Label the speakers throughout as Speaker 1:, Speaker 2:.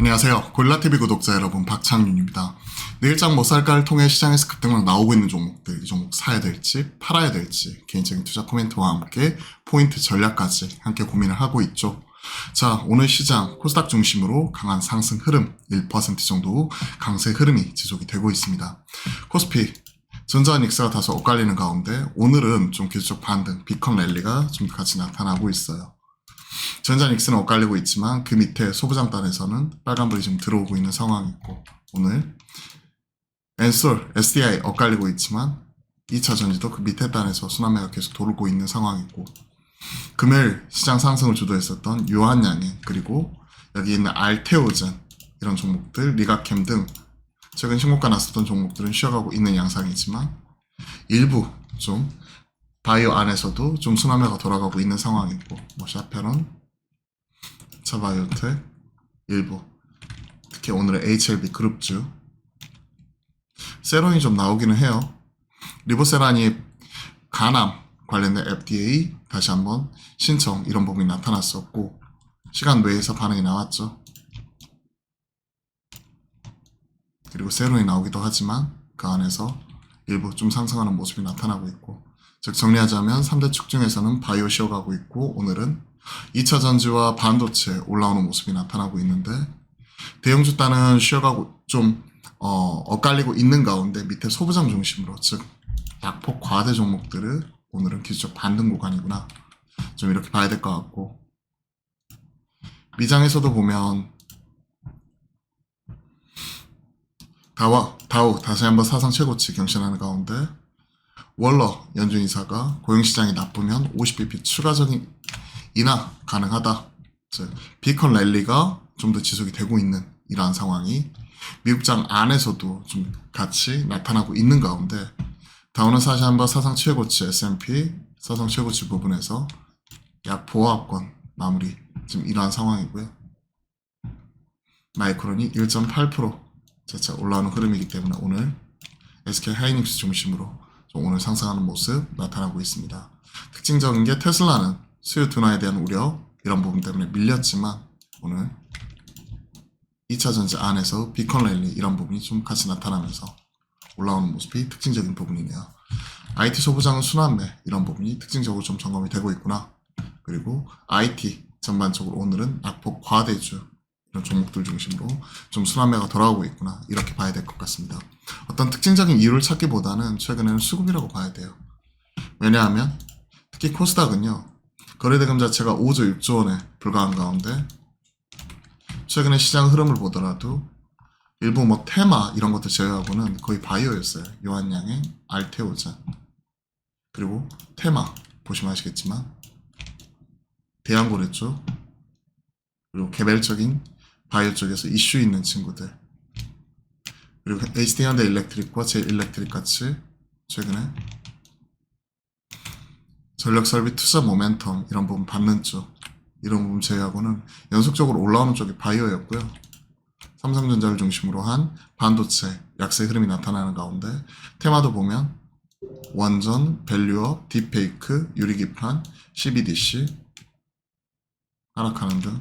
Speaker 1: 안녕하세요. 고릴라TV 구독자 여러분, 박창윤입니다. 내일장 뭐 살까를 통해 시장에서 급등락 나오고 있는 종목들, 이 종목 사야 될지 팔아야 될지 개인적인 투자 코멘트와 함께 포인트 전략까지 함께 고민을 하고 있죠. 자, 오늘 시장 코스닥 중심으로 강한 상승 흐름 1% 정도 강세 흐름이 지속이 되고 있습니다. 코스피 전자 닉스가 다소 엇갈리는 가운데 오늘은 좀 기술적 반등, 비컨 랠리가 좀 같이 나타나고 있어요. 전자닉스는 엇갈리고 있지만 그 밑에 소부장단에서는 빨간불이 좀 들어오고 있는 상황이고, 오늘 엔솔, SDI 엇갈리고 있지만 2차 전지도 그 밑에 단에서 순환매가 계속 돌고 있는 상황이고, 금요일 시장 상승을 주도했었던 유한양행, 그리고 여기 있는 알테오젠 이런 종목들, 리가캠 등 최근 신고가 났었던 종목들은 쉬어가고 있는 양상이지만 일부 좀 바이오 안에서도 좀 순환매가 돌아가고 있는 상황이고, 뭐 샤페론, 차바이오텍, 일부 특히 오늘의 HLB 그룹주 세론이 좀 나오기는 해요. 리보세란이 간암 관련된 FDA 다시 한번 신청 이런 부분이 나타났었고 시간 외에서 반응이 나왔죠. 그리고 세론이 나오기도 하지만 그 안에서 일부 좀 상승하는 모습이 나타나고 있고, 즉 정리하자면 3대 축 중에서는 바이오 쉬어가고 있고, 오늘은 2차 전지와 반도체 올라오는 모습이 나타나고 있는데, 대형주 단은 쉬어가고 좀 엇갈리고 있는 가운데 밑에 소부장 중심으로, 즉 약폭 과대 종목들을 오늘은 기술적 반등 구간이구나, 좀 이렇게 봐야 될 것 같고, 미장에서도 보면 다우 다시 한번 사상 최고치 경신하는 가운데 월러 연준이사가 고용시장이 나쁘면 50bp 추가적인 인하 가능하다, 즉 비컨 랠리가 좀 더 지속이 되고 있는 이러한 상황이 미국장 안에서도 좀 같이 나타나고 있는 가운데, 다우는 사실 한번 사상 최고치 S&P 사상 최고치 부분에서 약 보합권 마무리 지금 이러한 상황이고요. 마이크론이 1.8% 자체 올라오는 흐름이기 때문에 오늘 SK 하이닉스 중심으로 오늘 상승하는 모습 나타나고 있습니다. 특징적인 게 테슬라는 수요 둔화에 대한 우려 이런 부분 때문에 밀렸지만 오늘 2차 전지 안에서 비컨 랠리 이런 부분이 좀 같이 나타나면서 올라오는 모습이 특징적인 부분이네요. IT 소부장은 순환매 이런 부분이 특징적으로 좀 점검이 되고 있구나. 그리고 IT 전반적으로 오늘은 약폭 과대주 이런 종목들 중심으로 좀 순환매가 돌아오고 있구나, 이렇게 봐야 될 것 같습니다. 어떤 특징적인 이유를 찾기보다는 최근에는 수급이라고 봐야 돼요. 왜냐하면 특히 코스닥은요, 거래대금 자체가 5조 6조 원에 불과한 가운데 최근에 시장 흐름을 보더라도 일부 뭐 테마 이런 것들 제외하고는 거의 바이오였어요. 요한양행, 알테오젠, 그리고 테마 보시면 아시겠지만 대양고래 쪽, 그리고 개별적인 바이오 쪽에서 이슈 있는 친구들, 그리고 HD현대 일렉트릭과 제일렉트릭 같이 최근에 전력설비 투자 모멘텀 이런 부분 받는 쪽, 이런 부분 제외하고는 연속적으로 올라오는 쪽이 바이오였고요. 삼성전자를 중심으로 한 반도체 약세 흐름이 나타나는 가운데 테마도 보면 원전, 밸류업, 딥페이크, 유리기판, CBDC 하락하는 등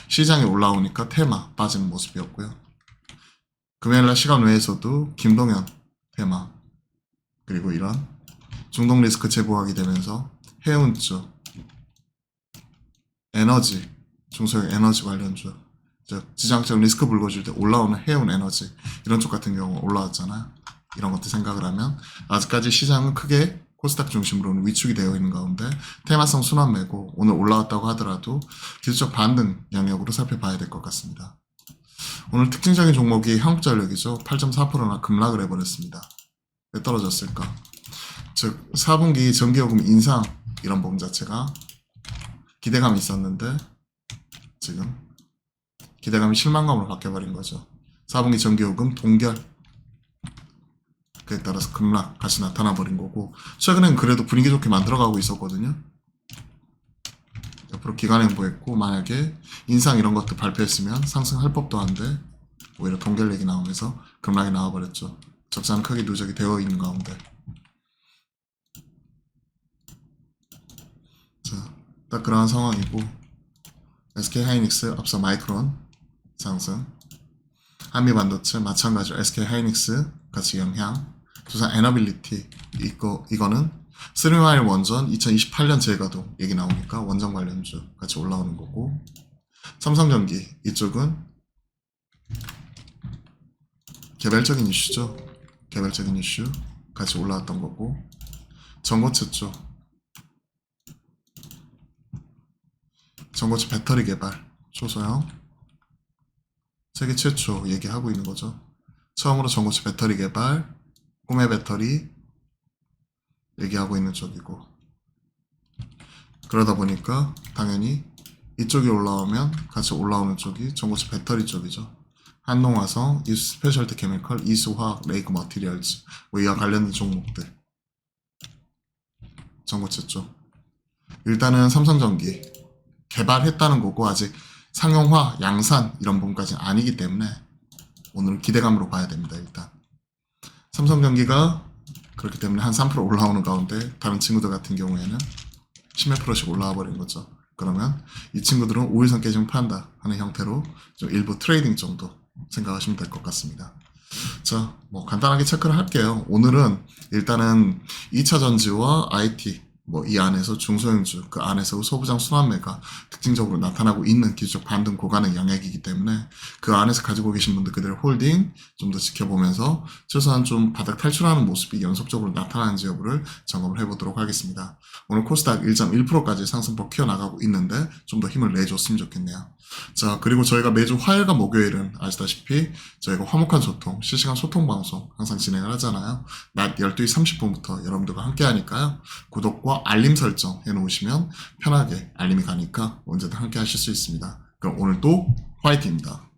Speaker 1: 시장이 올라오니까 테마 빠지는 모습이었고요. 금요일날 시간 외에서도 김동현 테마, 그리고 이런 중동 리스크 제고하게 되면서 해운 쪽, 에너지, 중소형 에너지 관련주, 즉 지정학적 리스크 불거질 때 올라오는 해운 에너지 이런 쪽 같은 경우 올라왔잖아요. 이런 것들 생각을 하면 아직까지 시장은 크게 코스닥 중심으로는 위축이 되어 있는 가운데 테마성 순환매고 오늘 올라왔다고 하더라도 기술적 반등 영역으로 살펴봐야 될 것 같습니다. 오늘 특징적인 종목이 한국전력이죠. 8.4%나 급락을 해버렸습니다. 왜 떨어졌을까? 즉 4분기 전기요금 인상 이런 부분 자체가 기대감이 있었는데 지금 기대감이 실망감으로 바뀌어버린 거죠. 4분기 전기요금 동결, 그에 따라서 급락 같이 나타나버린 거고, 최근엔 그래도 분위기 좋게 만들어가고 있었거든요. 옆으로 기관행보했고 만약에 인상 이런 것도 발표했으면 상승할 법도 한데 오히려 동결 얘기 나오면서 급락이 나와버렸죠. 적자는 크게 누적이 되어 있는 가운데. 자, 딱 그러한 상황이고 SK 하이닉스 앞서 마이크론 상승, 한미반도체 마찬가지로 SK 하이닉스 같이 영향. 두산 에너빌리티 이거는 스리마일 원전 2028년 재가동 얘기 나오니까 원전 관련주 같이 올라오는 거고. 삼성전기 이쪽은 개별적인 이슈죠. 개별적인 이슈 같이 올라왔던 거고. 전고체 쪽 전고체 배터리 개발 초소형 세계 최초 얘기하고 있는 거죠. 처음으로 전고체 배터리 개발 꿈의 배터리 얘기하고 있는 쪽이고, 그러다 보니까 당연히 이쪽이 올라오면 같이 올라오는 쪽이 전고체 배터리 쪽이죠. 한농화성, 이수 스페셜티 케미컬, 이수화학, 레이크 머티리얼즈 뭐 이와 관련된 종목들 전고체 쪽. 일단은 삼성전기 개발했다는 거고 아직 상용화, 양산 이런 부분까지는 아니기 때문에 오늘은 기대감으로 봐야 됩니다. 일단 삼성전기가 그렇기 때문에 한 3% 올라오는 가운데 다른 친구들 같은 경우에는 10몇 프로씩 올라와 버린 거죠. 그러면 이 친구들은 5일선 깨지면 판다 하는 형태로 좀 일부 트레이딩 정도 생각하시면 될 것 같습니다. 자, 뭐 간단하게 체크를 할게요. 오늘은 일단은 2차 전지와 IT 뭐 이 안에서 중소형주 그 안에서 소부장 순환매가 특징적으로 나타나고 있는 기술적 반등 구간의 영역이기 때문에 그 안에서 가지고 계신 분들 그대로 홀딩 좀 더 지켜보면서 최소한 좀 바닥 탈출하는 모습이 연속적으로 나타나는지 여부를 점검을 해보도록 하겠습니다. 오늘 코스닥 1.1%까지 상승폭 키워나가고 있는데 좀 더 힘을 내줬으면 좋겠네요. 자, 그리고 저희가 매주 화요일과 목요일은 아시다시피 저희가 화목한 소통, 실시간 소통 방송 항상 진행을 하잖아요. 낮 12시 30분부터 여러분들과 함께 하니까요. 구독과 알림 설정 해놓으시면 편하게 알림이 가니까 언제든 함께 하실 수 있습니다. 그럼 오늘도 화이팅입니다.